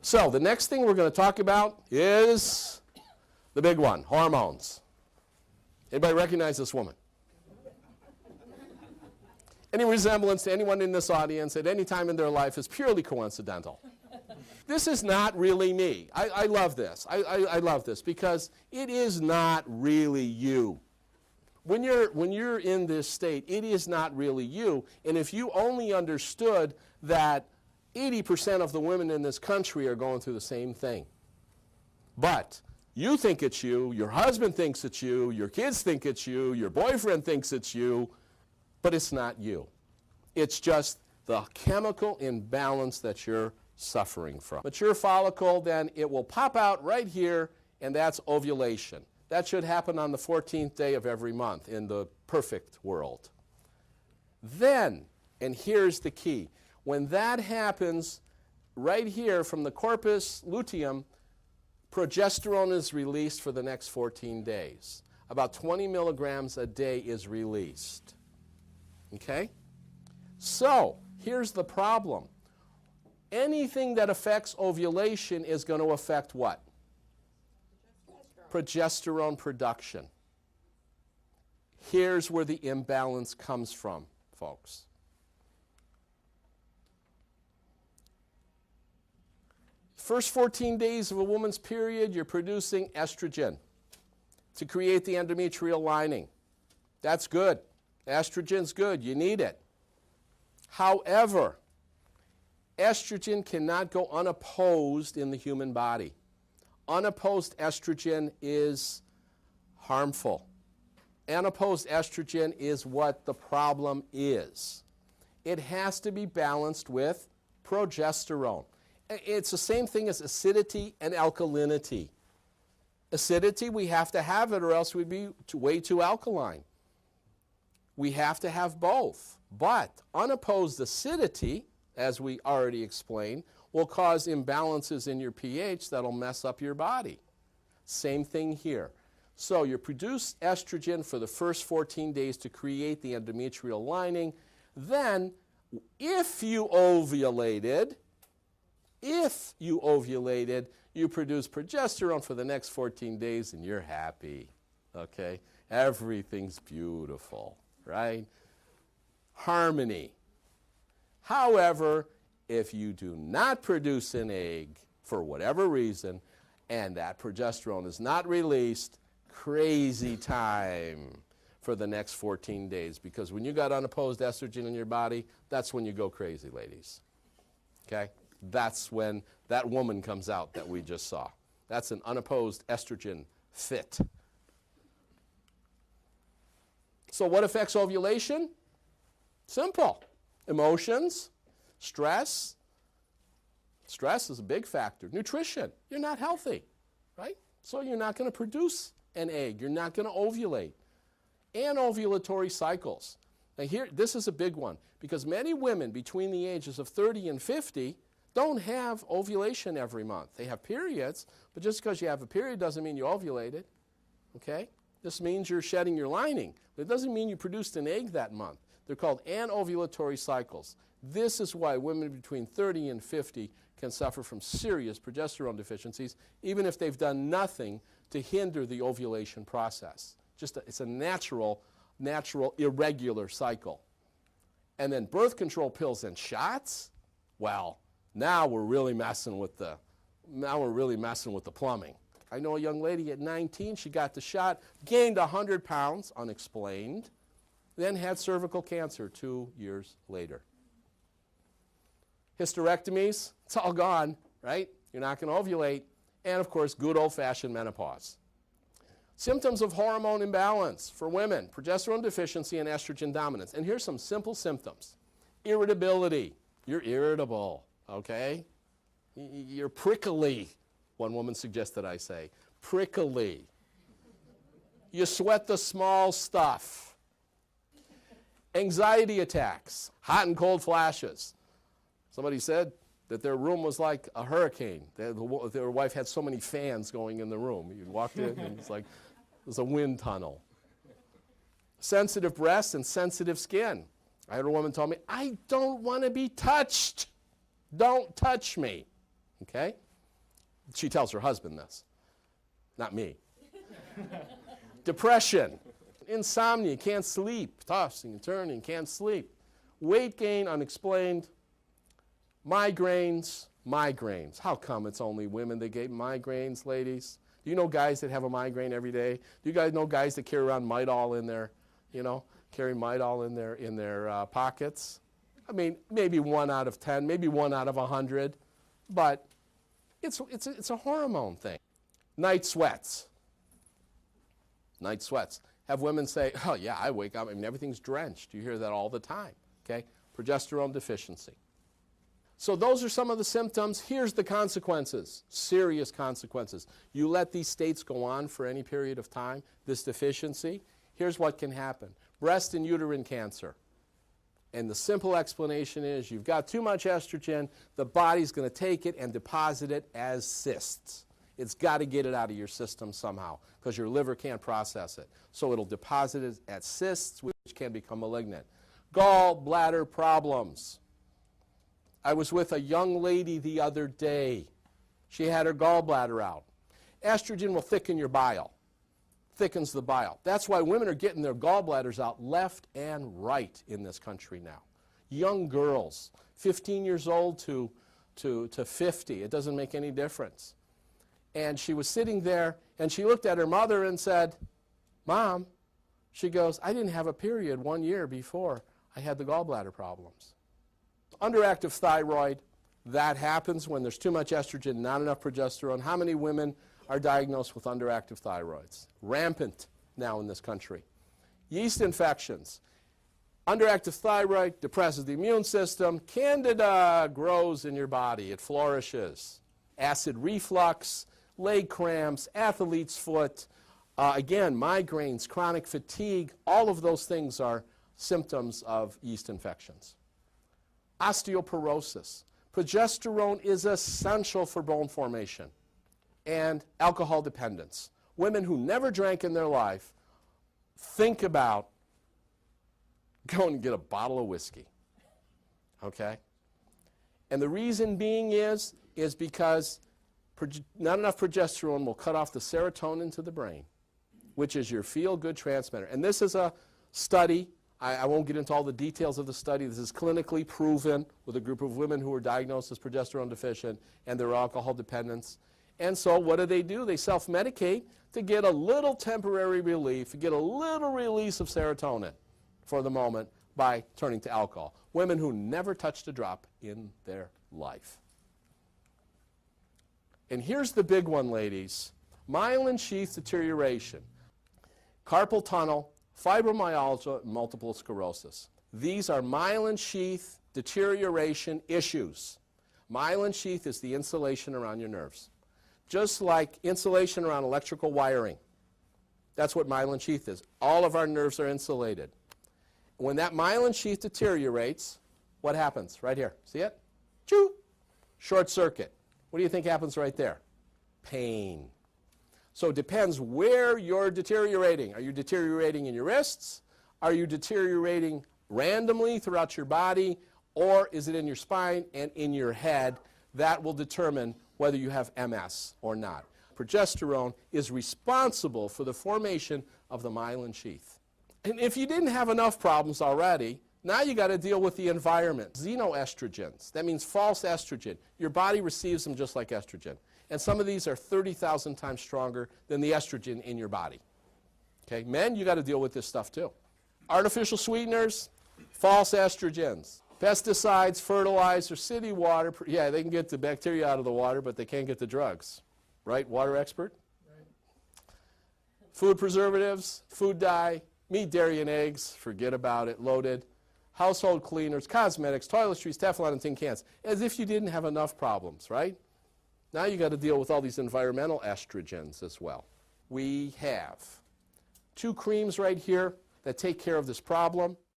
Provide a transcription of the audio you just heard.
So the next thing we're going to talk about is the big one, hormones. Anybody recognize this woman? Any resemblance to anyone in this audience at any time in their life is purely coincidental. This is not really me. I love this. I love this because it is not really you. When you're in this state, it is not really you. And if you only understood that 80% of the women in this country are going through the same thing. But you think it's you, your husband thinks it's you, your kids think it's you, your boyfriend thinks it's you, but it's not you. It's just the chemical imbalance that you're suffering from. Mature follicle, then it will pop out right here, and that's ovulation. That should happen on the 14th day of every month in the perfect world. Then, and here's the key, when that happens, right here from the corpus luteum, progesterone is released for the next 14 days. About 20 milligrams a day is released. Okay? So, here's the problem. Anything that affects ovulation is going to affect what? Progesterone production. Here's where the imbalance comes from, folks. First 14 days of a woman's period, you're producing estrogen to create the endometrial lining. That's good. Estrogen's good. You need it. However, estrogen cannot go unopposed in the human body. Unopposed estrogen is harmful. Unopposed estrogen is what the problem is. It has to be balanced with progesterone. It's the same thing as acidity and alkalinity. Acidity, we have to have it or else we'd be way too alkaline. We have to have both. But unopposed acidity, as we already explained, will cause imbalances in your pH that'll mess up your body. Same thing here. So you produce estrogen for the first 14 days to create the endometrial lining. Then, if you ovulated, you produce progesterone for the next 14 days and you're happy, okay? Everything's beautiful, right? Harmony. However, if you do not produce an egg for whatever reason and that progesterone is not released, crazy time for the next 14 days because when you got unopposed estrogen in your body, that's when you go crazy, ladies, okay? That's when that woman comes out that we just saw. That's an unopposed estrogen fit. So what affects ovulation? Simple. Emotions, stress. Stress is a big factor. Nutrition. You're not healthy, right? So you're not going to produce an egg. You're not going to ovulate. And ovulatory cycles. Now here, this is a big one because many women between the ages of 30 and 50 don't have ovulation every month. They have periods, but just because you have a period doesn't mean you ovulated, okay? This means you're shedding your lining, but it doesn't mean you produced an egg that month. They're called anovulatory cycles. This is why women between 30 and 50 can suffer from serious progesterone deficiencies, even if they've done nothing to hinder the ovulation process. It's a natural, irregular cycle. And then birth control pills and shots, well, now we're really messing with the plumbing. I know a young lady at 19, she got the shot, gained 100 pounds, unexplained, then had cervical cancer 2 years later. Hysterectomies, it's all gone, right? You're not going to ovulate. And of course, good old-fashioned menopause. Symptoms of hormone imbalance for women, progesterone deficiency and estrogen dominance. And here's some simple symptoms. Irritability, you're irritable. Okay? You're prickly, one woman suggested I say. Prickly. You sweat the small stuff. Anxiety attacks, hot and cold flashes. Somebody said that their room was like a hurricane. Their wife had so many fans going in the room. You walked in and it's like it was a wind tunnel. Sensitive breasts and sensitive skin. I had a woman tell me, I don't want to be touched. Don't touch me, okay? She tells her husband this, not me. Depression, insomnia, can't sleep, tossing and turning, can't sleep. Weight gain, unexplained. Migraines. How come it's only women that get migraines, ladies? Do you know guys that have a migraine every day? Do you guys know guys that carry around Midol in their, carry Midol in their pockets? I mean, maybe 1 out of 10, maybe 1 out of 100, but it's a hormone thing. Night sweats. Night sweats. Have women say, oh yeah, I wake up, I mean, everything's drenched. You hear that all the time, okay? Progesterone deficiency. So those are some of the symptoms. Here's the consequences, serious consequences. You let these states go on for any period of time, this deficiency, here's what can happen. Breast and uterine cancer. And the simple explanation is you've got too much estrogen, the body's going to take it and deposit it as cysts. It's got to get it out of your system somehow because your liver can't process it. So it'll deposit it as cysts, which can become malignant. Gallbladder problems. I was with a young lady the other day. She had her gallbladder out. Estrogen will thicken your bile, thickens the bile. That's why women are getting their gallbladders out left and right in this country now. Young girls, 15 years old to 50, it doesn't make any difference. And she was sitting there, and she looked at her mother and said, Mom, she goes, I didn't have a period 1 year before I had the gallbladder problems. Underactive thyroid, that happens when there's too much estrogen, not enough progesterone. How many women are diagnosed with underactive thyroids? Rampant now in this country. Yeast infections. Underactive thyroid depresses the immune system. Candida grows in your body. It flourishes. Acid reflux, leg cramps, athlete's foot. Again, migraines, chronic fatigue, all of those things are symptoms of yeast infections. Osteoporosis. Progesterone is essential for bone formation. And alcohol dependence. Women who never drank in their life think about going and get a bottle of whiskey. Okay? And the reason being is because not enough progesterone will cut off the serotonin to the brain, which is your feel-good transmitter. And this is a study. I won't get into all the details of the study. This is clinically proven with a group of women who were diagnosed as progesterone deficient and their alcohol dependence. And so what do? They self-medicate to get a little temporary relief, get a little release of serotonin for the moment by turning to alcohol. Women who never touched a drop in their life. And here's the big one, ladies. Myelin sheath deterioration, carpal tunnel, fibromyalgia, and multiple sclerosis. These are myelin sheath deterioration issues. Myelin sheath is the insulation around your nerves. Just like insulation around electrical wiring. That's what myelin sheath is. All of our nerves are insulated. When that myelin sheath deteriorates, what happens? Right here. See it? Choo! Short circuit. What do you think happens right there? Pain. So it depends where you're deteriorating. Are you deteriorating in your wrists? Are you deteriorating randomly throughout your body? Or is it in your spine and in your head? That will determine whether you have MS or not. Progesterone is responsible for the formation of the myelin sheath. And if you didn't have enough problems already, now you got to deal with the environment. Xenoestrogens, that means false estrogen. Your body receives them just like estrogen. And some of these are 30,000 times stronger than the estrogen in your body. Okay, men, you got to deal with this stuff too. Artificial sweeteners, false estrogens. Pesticides, fertilizer, city water. Yeah, they can get the bacteria out of the water, but they can't get the drugs. Right, water expert? Right. Food preservatives, food dye, meat, dairy, and eggs, forget about it, loaded. Household cleaners, cosmetics, toiletries, Teflon, and tin cans. As if you didn't have enough problems, right? Now you got to deal with all these environmental estrogens as well. We have 2 creams right here that take care of this problem.